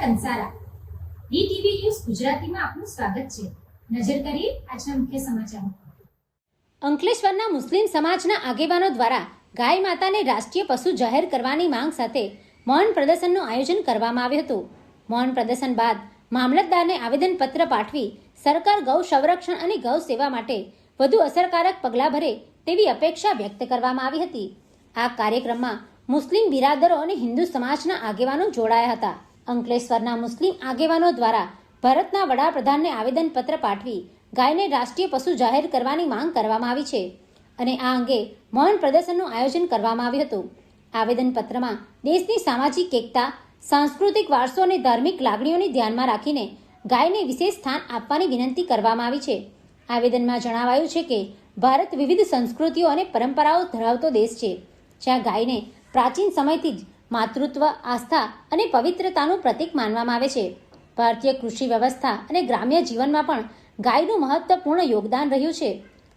Kansara DTV news ગુજરાતીમાં આપનું સ્વાગત છે। નજર કરીએ આજના મુખ્ય સમાચારો। અંકલેશ્વરના મુસ્લિમ સમાજના આગેવાનો દ્વારા ગાય માતાને રાષ્ટ્રીય પશુ જાહેર કરવાની માંગ સાથે મૌન પ્રદર્શનનું આયોજન કરવામાં આવ્યું હતું। મૌન પ્રદર્શન બાદ મામલતદારને આવેદનપત્ર પાઠવી સરકાર ગૌ સંરક્ષણ અને ગૌ સેવા માટે વધુ અસરકારક પગલાં ભરે તેવી અપેક્ષા વ્યક્ત કરવામાં આવી હતી। આ કાર્યક્રમમાં મુસ્લિમ બિરાદરો અને હિન્દુ સમાજના આગેવાનો જોડાયા હતા। અંકલેશ્વરના મુસ્લિમ આગેવાનો દ્વારા ભારતના વડાપ્રધાનને આવેદનપત્ર પાઠવી ગાયને રાષ્ટ્રીય પશુ જાહેર કરવાની માંગ કરવામાં આવી છે અને આ અંગે મૌન પ્રદર્શનનું આયોજન કરવામાં આવ્યું હતું। આવેદનપત્રમાં દેશની સામાજિક એકતા, સાંસ્કૃતિક વારસો અને ધાર્મિક લાગણીઓને ધ્યાનમાં રાખીને ગાયને વિશેષ સ્થાન આપવાની વિનંતી કરવામાં આવી છે। આવેદનમાં જણાવાયું છે કે ભારત વિવિધ સંસ્કૃતિઓ અને પરંપરાઓ ધરાવતો દેશ છે, જ્યાં ગાયને પ્રાચીન સમયથી જ માતૃત્વ, આસ્થા અને પવિત્રતાનું પ્રતીક માનવામાં આવે છે। ભારતીય કૃષિ વ્યવસ્થા અને ગ્રામ્ય જીવનમાં પણ ગાયનું મહત્વપૂર્ણ યોગદાન રહ્યું છે।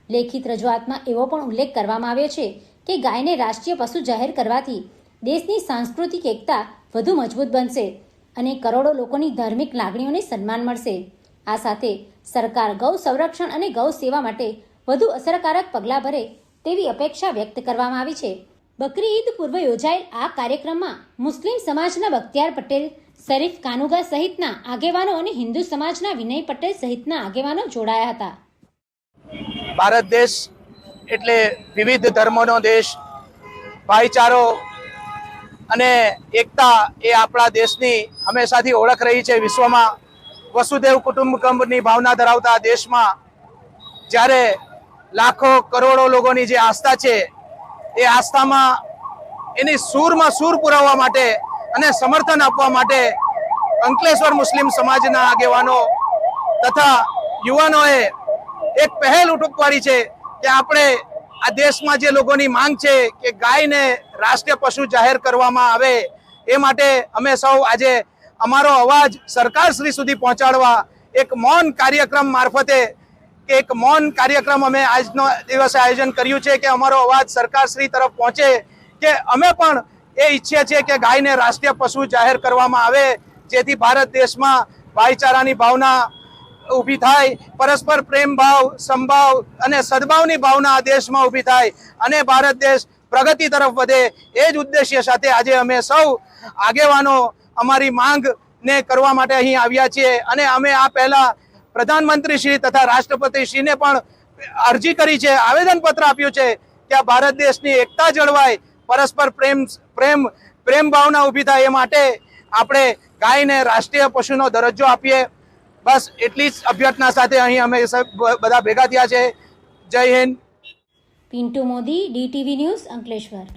લેખિત રજૂઆતમાં એવો પણ ઉલ્લેખ કરવામાં આવ્યો છે કે ગાયને રાષ્ટ્રીય પશુ જાહેર કરવાથી દેશની સાંસ્કૃતિક એકતા વધુ મજબૂત બનશે અને કરોડો લોકોની ધાર્મિક લાગણીઓને સન્માન મળશે। આ સાથે સરકાર ગૌ સંરક્ષણ અને ગૌ સેવા માટે વધુ અસરકારક પગલાં ભરે તેવી અપેક્ષા વ્યક્ત કરવામાં આવી છે। બકરી ઈદ પૂર્વે યોજાયેલ આ કાર્યક્રમમાં મુસ્લિમ સમાજના બખ્તિયાર પટેલ, શરીફ કાનુગા સહિતના આગેવાનો અને હિન્દુ સમાજના વિનય પટેલ સહિતના આગેવાનો જોડાયા હતા। ભારત દેશ એટલે વિવિધ ધર્મોનો દેશ, ભાઈચારો અને એકતા એ આપણા દેશની હંમેશાથી ઓળખ રહી છે। વિશ્વમાં વસુદેવ કુટુંબકમની ભાવના ધરાવતા દેશમાં જ્યારે લાખો કરોડો લોકોની જે આસ્થા છે એ આસ્થામાં એની સૂરમાં સૂર પુરાવવા માટે અને સમર્થન આપવા માટે અંકલેશ્વર મુસ્લિમ સમાજના આગેવાનો તથા યુવાનોએ એક પહેલ ઉપાડી છે કે આપણે આ દેશમાં જે લોકોની માંગ છે કે ગાયને રાષ્ટ્રીય પશુ જાહેર કરવામાં આવે એ માટે અમે સૌ આજે અમારો અવાજ સરકારશ્રી સુધી પહોંચાડવા એક મૌન કાર્યક્રમ મારફતે એક મૌન કાર્યક્રમ અમે આજનો દિવસે આયોજન કર્યું છે કે અમારો અવાજ સરકારશ્રી તરફ પહોંચે કે અમે પણ એ ઈચ્છીએ છીએ કે ગાયને રાષ્ટ્રીય પશુ જાહેર કરવામાં આવે, જેથી ભારત દેશમાં ભાઈચારાની ભાવના ઊભી થાય, પરસ્પર પ્રેમ ભાવ, સંભાવ અને સદભાવની ભાવના આ દેશમાં ઊભી થાય અને ભારત દેશ પ્રગતિ તરફ વધે એ જ ઉદ્દેશ્ય સાથે આજે અમે સૌ આગેવાનો અમારી માંગને કરવા માટે અહીં આવ્યા છીએ અને અમે આ પહેલા પ્રધાનમંત્રી શ્રી તથા રાષ્ટ્રપતિ શ્રીને પણ અરજી કરી છે, આવેદનપત્ર આપ્યું છે કે આ ભારત દેશની એકતા જળવાય, પરસ્પર પ્રેમ ભાવના ઊભી થાય એ માટે આપણે ગાયને રાષ્ટ્રીય પશુનો દરજ્જો આપીએ। બસ એટલી જ અભ્યર્થના સાથે અહીં અમે બધા ભેગા થયા છે। જય હિન્દ। Pintu Modi, DTV news, Ankleshwar.